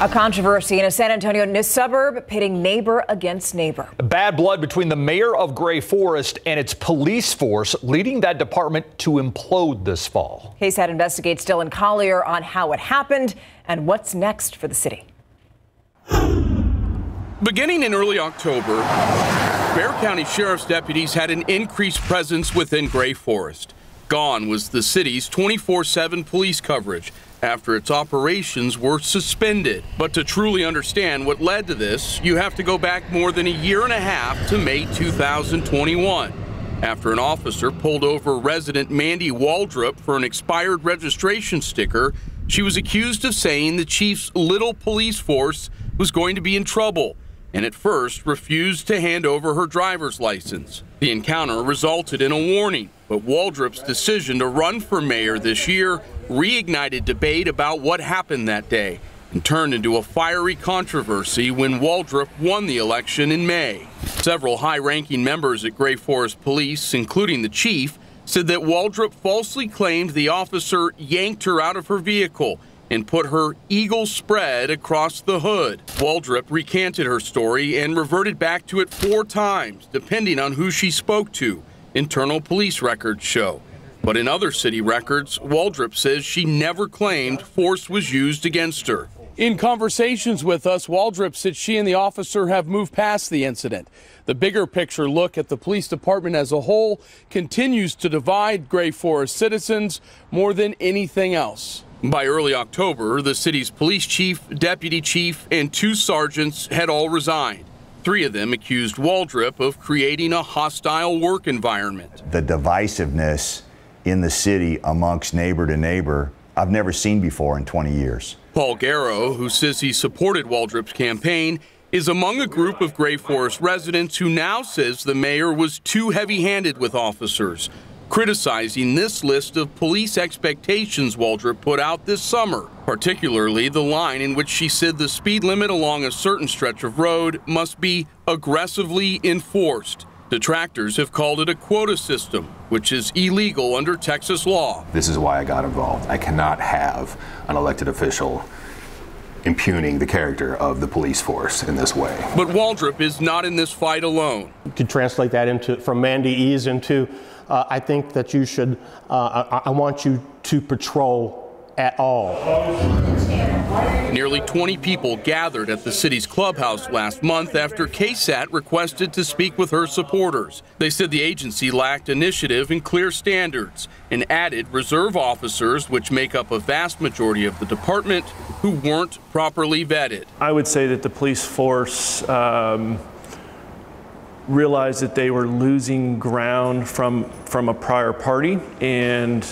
A controversy in a San Antonio suburb pitting neighbor against neighbor. Bad blood between the mayor of Gray Forest and its police force, leading that department to implode this fall. KSAT investigates Dylan Collier on how it happened and what's next for the city. Beginning in early October, Bexar County Sheriff's deputies had an increased presence within Gray Forest. Gone was the city's 24/7 police coverage after its operations were suspended. But to truly understand what led to this, you have to go back more than a year and a half to May 2021, after an officer pulled over resident Mandy Waldrop for an expired registration sticker. She was accused of saying the chief's little police force was going to be in trouble, and at first refused to hand over her driver's license. The encounter resulted in a warning, but Waldrop's decision to run for mayor this year reignited debate about what happened that day and turned into a fiery controversy when Waldrop won the election in May. Several high-ranking members at Gray Forest Police, including the chief, said that Waldrop falsely claimed the officer yanked her out of her vehicle and put her eagle spread across the hood. Waldrop recanted her story and reverted back to it 4 times, depending on who she spoke to, internal police records show. But in other city records, Waldrop says she never claimed force was used against her. In conversations with us, Waldrop said she and the officer have moved past the incident. The bigger picture look at the police department as a whole continues to divide Gray Forest citizens more than anything else. By early October, the city's police chief, deputy chief, and 2 sergeants had all resigned. 3 of them accused Waldrop of creating a hostile work environment. The divisiveness in the city amongst neighbor to neighbor, I've never seen before in 20 years. Paul Garrow, who says he supported Waldrop's campaign, is among a group of Gray Forest residents who now says the mayor was too heavy-handed with officers, criticizing this list of police expectations Waldrop put out this summer, particularly the line in which she said the speed limit along a certain stretch of road must be aggressively enforced. Detractors have called it a quota system, which is illegal under Texas law. This is why I got involved. I cannot have an elected official impugning the character of the police force in this way. But Waldrop is not in this fight alone. To translate that into from Mandy E's into I think that you should, I want you to patrol at all. Nearly 20 people gathered at the city's clubhouse last month after KSAT requested to speak with her supporters. They said the agency lacked initiative and clear standards and added reserve officers, which make up a vast majority of the department, who weren't properly vetted. I would say that the police force realized that they were losing ground from a prior party, and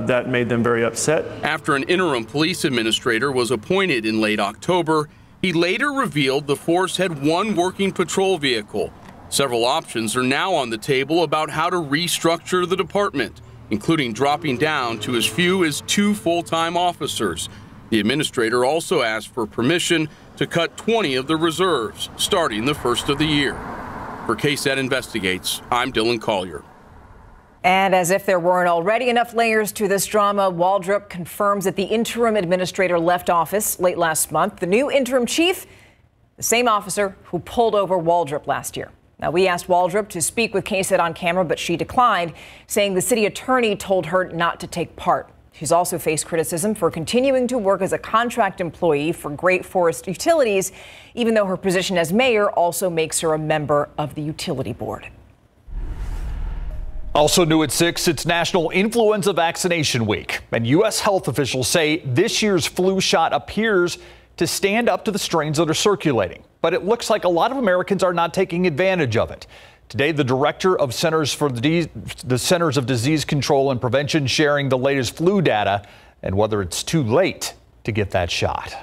that made them very upset. After an interim police administrator was appointed in late October, he later revealed the force had 1 working patrol vehicle. Several options are now on the table about how to restructure the department, including dropping down to as few as 2 full-time officers. The administrator also asked for permission to cut 20 of the reserves, starting the first of the year. For KSAT Investigates, I'm Dylan Collier. And as if there weren't already enough layers to this drama, Waldrop confirms that the interim administrator left office late last month. The new interim chief, the same officer who pulled over Waldrop last year. Now, we asked Waldrop to speak with KSAT on camera, but she declined, saying the city attorney told her not to take part. She's also faced criticism for continuing to work as a contract employee for Gray Forest Utilities, even though her position as mayor also makes her a member of the utility board. Also new at 6, it's National Influenza Vaccination Week, and U.S. health officials say this year's flu shot appears to stand up to the strains that are circulating. But it looks like a lot of Americans are not taking advantage of it. Today, the director of the Centers of Disease Control and Prevention sharing the latest flu data and whether it's too late to get that shot.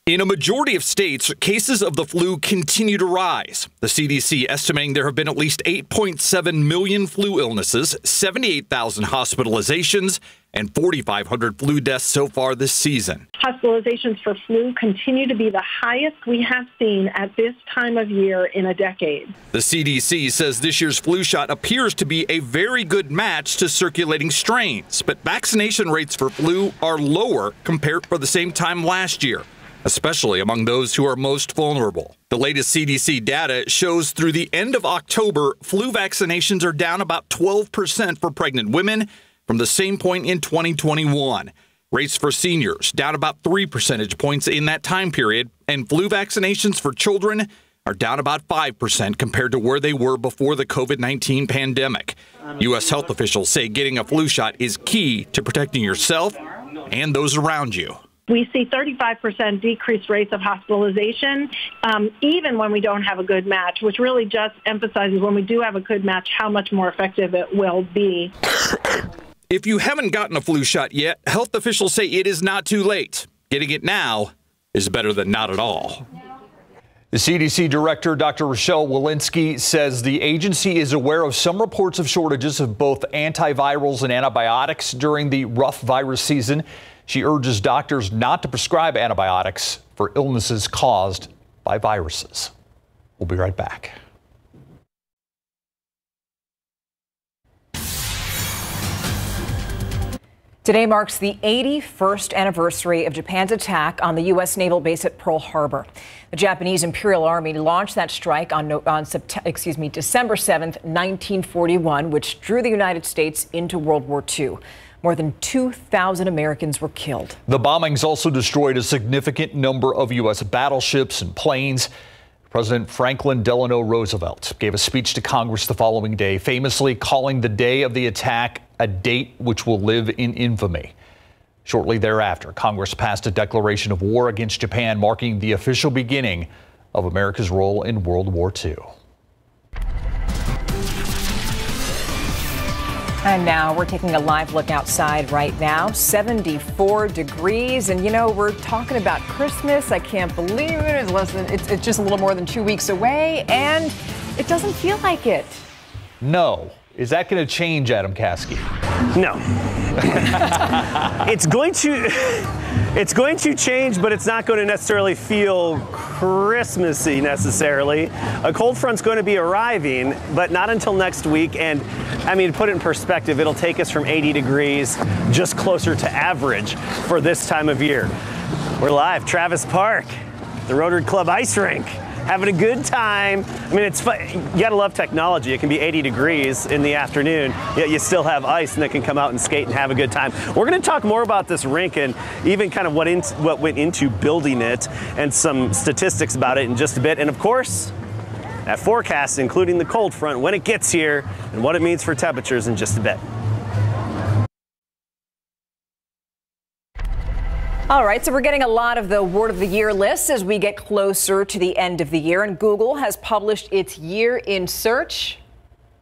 In a majority of states, cases of the flu continue to rise. The CDC estimating there have been at least 8.7 million flu illnesses, 78,000 hospitalizations, and 4,500 flu deaths so far this season. Hospitalizations for flu continue to be the highest we have seen at this time of year in a decade. The CDC says this year's flu shot appears to be a very good match to circulating strains, but vaccination rates for flu are lower compared for the same time last year. especially among those who are most vulnerable. The latest CDC data shows through the end of October, flu vaccinations are down about 12% for pregnant women from the same point in 2021. Rates for seniors down about 3 percentage points in that time period, and flu vaccinations for children are down about 5% compared to where they were before the COVID-19 pandemic. U.S. health officials say getting a flu shot is key to protecting yourself and those around you. We see 35% decreased rates of hospitalization, even when we don't have a good match, which really just emphasizes when we do have a good match, how much more effective it will be. If you haven't gotten a flu shot yet, health officials say it is not too late. Getting it now is better than not at all. The CDC director, Dr. Rochelle Walensky, says the agency is aware of some reports of shortages of both antivirals and antibiotics during the rough virus season. She urges doctors not to prescribe antibiotics for illnesses caused by viruses. We'll be right back. Today marks the 81st anniversary of Japan's attack on the U.S. naval base at Pearl Harbor. The Japanese Imperial Army launched that strike on December 7th, 1941, which drew the United States into World War II. More than 2,000 Americans were killed. The bombings also destroyed a significant number of U.S. battleships and planes. President Franklin Delano Roosevelt gave a speech to Congress the following day, famously calling the day of the attack a date which will live in infamy. Shortly thereafter, Congress passed a declaration of war against Japan, marking the official beginning of America's role in World War II. And now we're taking a live look outside right now, 74 degrees. And, you know, we're talking about Christmas. I can't believe it. It's just a little more than 2 weeks away, and it doesn't feel like it. No. Is that going to change, Adam Caskey? No. It's going to change, but it's not going to necessarily feel Christmassy necessarily. A cold front's going to be arriving, but not until next week. And I mean, to put it in perspective, it'll take us from 80 degrees just closer to average for this time of year. We're live, Travis Park, the Rotary Club ice rink. Having a good time. I mean, it's fun. You gotta love technology. It can be 80 degrees in the afternoon, yet you still have ice and they can come out and skate and have a good time. We're gonna talk more about this rink and even kind of what went into building it and some statistics about it in just a bit. And of course, that forecast, including the cold front, when it gets here and what it means for temperatures in just a bit. All right, so we're getting a lot of the Word of the Year lists as we get closer to the end of the year, and Google has published its Year in Search.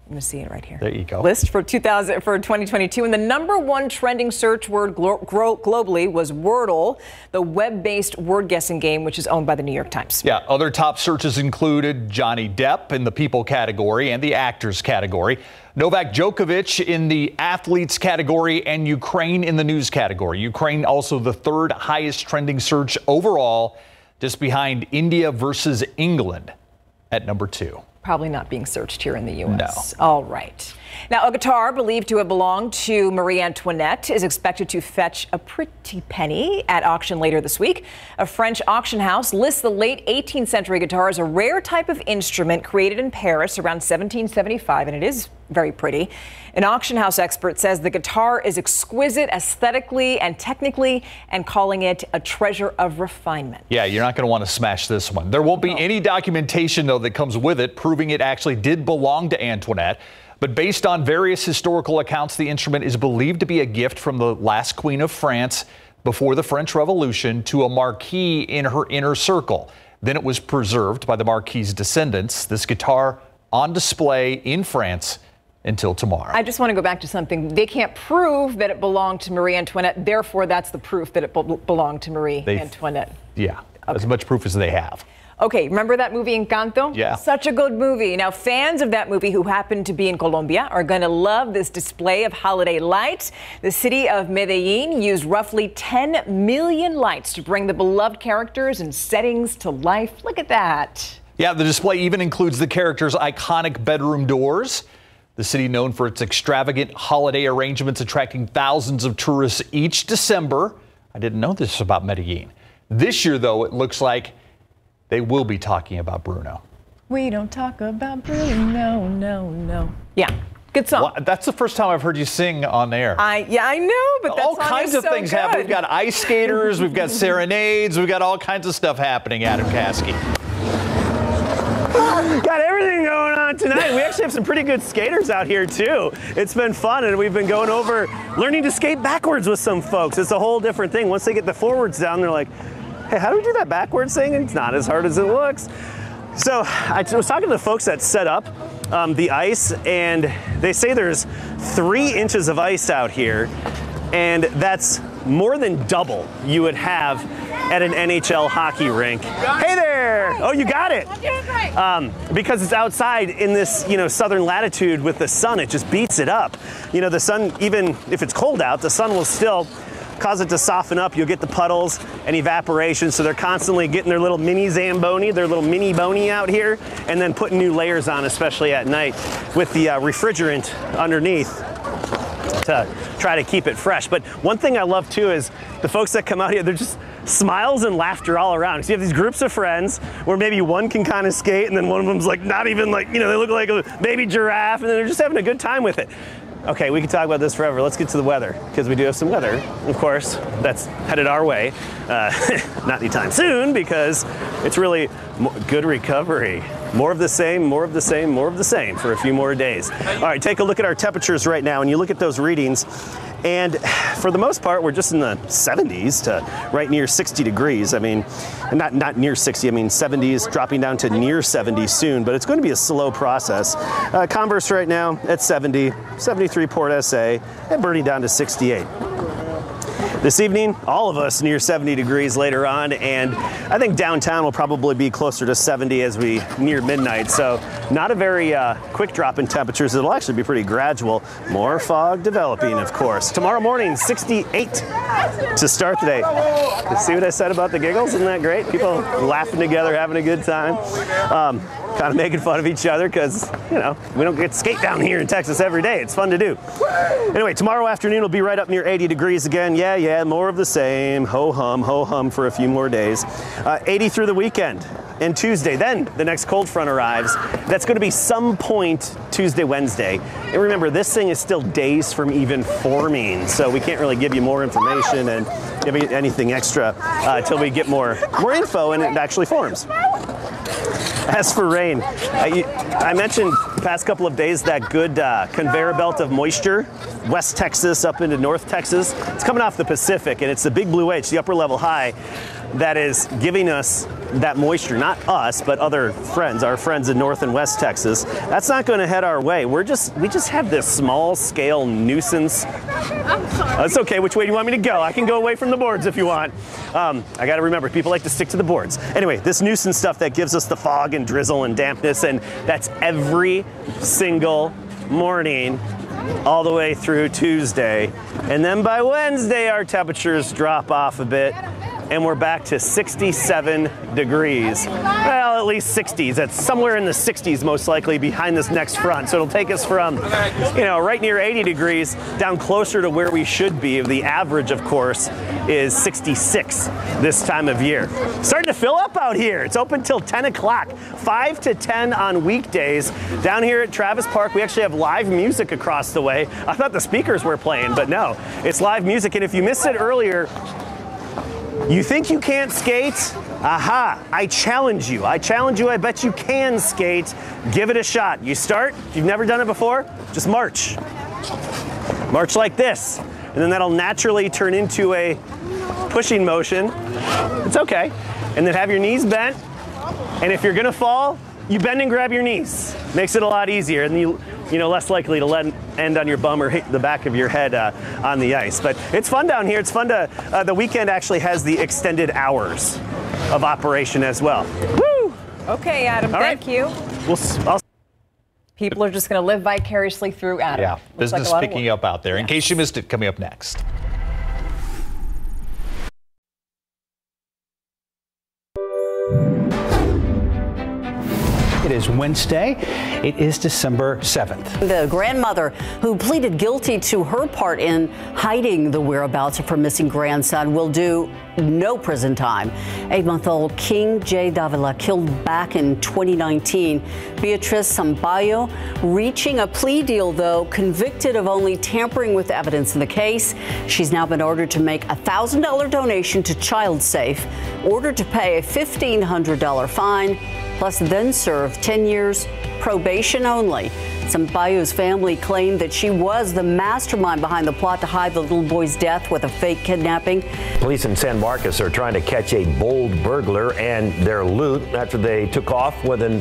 I'm going to see it right here. There you go. List for 2022, and the #1 trending search word globally was Wordle, the web-based word guessing game, which is owned by the New York Times. Yeah, other top searches included Johnny Depp in the people category and the actors category, Novak Djokovic in the athletes category, and Ukraine in the news category. Ukraine also the third highest trending search overall, just behind India versus England at #2. Probably not being searched here in the U.S. No. All right. Now, a guitar believed to have belonged to Marie Antoinette is expected to fetch a pretty penny at auction later this week. A French auction house lists the late 18th century guitar as a rare type of instrument created in Paris around 1775, and it is very pretty. An auction house expert says the guitar is exquisite aesthetically and technically, and calling it a treasure of refinement. Yeah, you're not going to want to smash this one. There won't be any documentation, though, that comes with it proving it actually did belong to Antoinette. But based on various historical accounts, the instrument is believed to be a gift from the last queen of France before the French Revolution to a marquis in her inner circle. Then it was preserved by the marquis's descendants. This guitar on display in France until tomorrow. I just want to go back to something. They can't prove that it belonged to Marie Antoinette. Therefore, that's the proof that it belonged to Marie Antoinette. Yeah, as much proof as they have. Okay, remember that movie Encanto? Yeah. Such a good movie. Now, fans of that movie who happen to be in Colombia are going to love this display of holiday lights. The city of Medellin used roughly 10 million lights to bring the beloved characters and settings to life. Look at that. Yeah, the display even includes the characters' iconic bedroom doors. The city, known for its extravagant holiday arrangements, attracting thousands of tourists each December. I didn't know this about Medellin. This year, though, it looks like they will be talking about Bruno. We don't talk about Bruno, no. Yeah, good song. Well, that's the first time I've heard you sing on air. I know, but that all song kinds is of so things good. happen. We've got ice skaters, we've got serenades, we've got all kinds of stuff happening, Adam Caskey. Got everything going on tonight. We actually have some pretty good skaters out here too. It's been fun, and we've been going over learning to skate backwards with some folks. It's a whole different thing. Once they get the forwards down, they're like, hey, how do we do that backwards thing? And it's not as hard as it looks. So I was talking to the folks that set up the ice, and they say there's 3 inches of ice out here, and that's more than double you would have at an NHL hockey rink. Hey there! Oh, you got it! Because it's outside in this, southern latitude with the sun, it just beats it up. The sun, even if it's cold out, the sun will still cause it to soften up. You'll get the puddles and evaporation, so they're constantly getting their little mini Zamboni, their little mini boni out here, and then putting new layers on, especially at night, with the refrigerant underneath to try to keep it fresh. But one thing I love too is the folks that come out here, they're just smiles and laughter all around. So you have these groups of friends where maybe one can kind of skate, and then one of them's like not even like, they look like a baby giraffe, and then they're just having a good time with it. Okay, we could talk about this forever. Let's get to the weather, because we do have some weather, of course, that's headed our way. Not anytime soon, because it's really good recovery. More of the same, more of the same, more of the same for a few more days. All right, take a look at our temperatures right now, and you look at those readings, and for the most part, we're just in the 70s to right near 60 degrees. I mean, not near 60, I mean 70s, dropping down to near 70 soon, but it's going to be a slow process. Converse right now at 70, 73 Port SA, and burning down to 68. This evening, all of us near 70 degrees later on, and I think downtown will probably be closer to 70 as we near midnight. So not a very quick drop in temperatures. It'll actually be pretty gradual. More fog developing, of course. Tomorrow morning, 68 to start the day. See what I said about the giggles? Isn't that great? People laughing together, having a good time. Kind of making fun of each other because, we don't get to skate down here in Texas every day. It's fun to do. Anyway, tomorrow afternoon will be right up near 80 degrees again. Yeah, more of the same. Ho hum for a few more days. 80 through the weekend and Tuesday. Then the next cold front arrives. That's going to be some point Tuesday, Wednesday. And remember, this thing is still days from even forming, so we can't really give you more information and give you anything extra until we get more info and it actually forms. As for rain, I mentioned the past couple of days that good conveyor belt of moisture, West Texas up into North Texas. It's coming off the Pacific, and it's the big blue H, the upper level high, that is giving us that moisture, not us, but other friends, our friends in North and West Texas. That's not going to head our way. We just have this small scale nuisance. It's okay. Which way do you want me to go? I can go away from the boards if you want. I got to remember, people like to stick to the boards. Anyway, this nuisance stuff that gives us the fog and drizzle and dampness, and that's every single morning all the way through Tuesday. And then by Wednesday, our temperatures drop off a bit, and we're back to 67 degrees. Well, at least 60s. That's somewhere in the 60s most likely behind this next front. So it'll take us from, right near 80 degrees down closer to where we should be. The average, of course, is 66 this time of year. Starting to fill up out here. It's open till 10 o'clock, 5 to 10 on weekdays. Down here at Travis Park, we actually have live music across the way. I thought the speakers were playing, but no, it's live music. And if you missed it earlier, you think you can't skate? Aha, I challenge you. I bet you can skate. Give it a shot. You start, if you've never done it before, just march. March like this. And then that'll naturally turn into a pushing motion. It's okay. And then have your knees bent. And if you're gonna fall, you bend and grab your knees. Makes it a lot easier. And you less likely to end on your bum or hit the back of your head on the ice. But it's fun down here. It's fun to, the weekend actually has the extended hours of operation as well. Woo! Okay, Adam, thank you. People are just going to live vicariously through Adam. Yeah, business picking up out there. In case you missed it, coming up next. It is Wednesday. It is December 7th. The grandmother who pleaded guilty to her part in hiding the whereabouts of her missing grandson will do no prison time. 8-month-old King J. Davila killed back in 2019. Beatriz Sambayo reaching a plea deal, though, convicted of only tampering with evidence in the case. She's now been ordered to make a $1,000 donation to ChildSafe, ordered to pay a $1,500 fine, plus then serve 10 years probation only. Sambayo's family claimed that she was the mastermind behind the plot to hide the little boy's death with a fake kidnapping. Police in San Marcos are trying to catch a bold burglar and their loot after they took off with an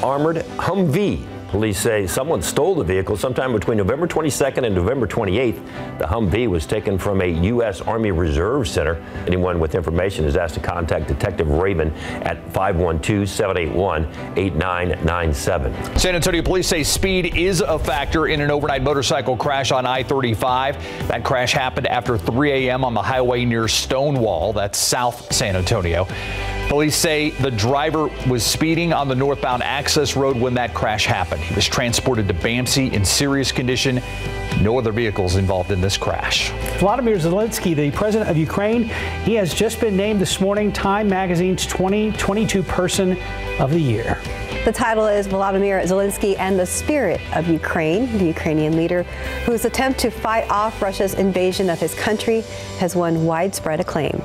armored Humvee. Police say someone stole the vehicle sometime between November 22nd and November 28th. The Humvee was taken from a U.S. Army Reserve Center. Anyone with information is asked to contact Detective Raven at 512-781-8997. San Antonio police say speed is a factor in an overnight motorcycle crash on I-35. That crash happened after 3 a.m. on the highway near Stonewall. That's South San Antonio. Police say the driver was speeding on the northbound access road when that crash happened. He was transported to BAMC in serious condition. No other vehicles involved in this crash. Volodymyr Zelensky, the president of Ukraine, he has just been named this morning Time Magazine's 2022 Person of the Year. The title is Volodymyr Zelensky and the Spirit of Ukraine. The Ukrainian leader, whose attempt to fight off Russia's invasion of his country, has won widespread acclaim.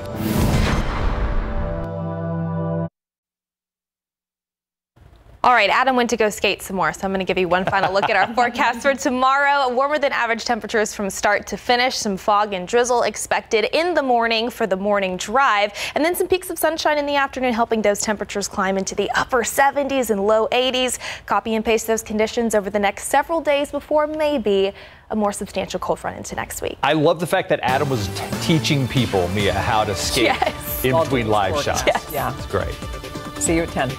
All right, Adam went to go skate some more, so I'm going to give you one final look at our forecast for tomorrow. Warmer than average temperatures from start to finish. Some fog and drizzle expected in the morning for the morning drive, and then some peaks of sunshine in the afternoon, helping those temperatures climb into the upper 70s and low 80s. Copy and paste those conditions over the next several days before maybe a more substantial cold front into next week. I love the fact that Adam was teaching people, Mia, how to skate in between live shots. Yes. Yeah. It's great. See you at 10.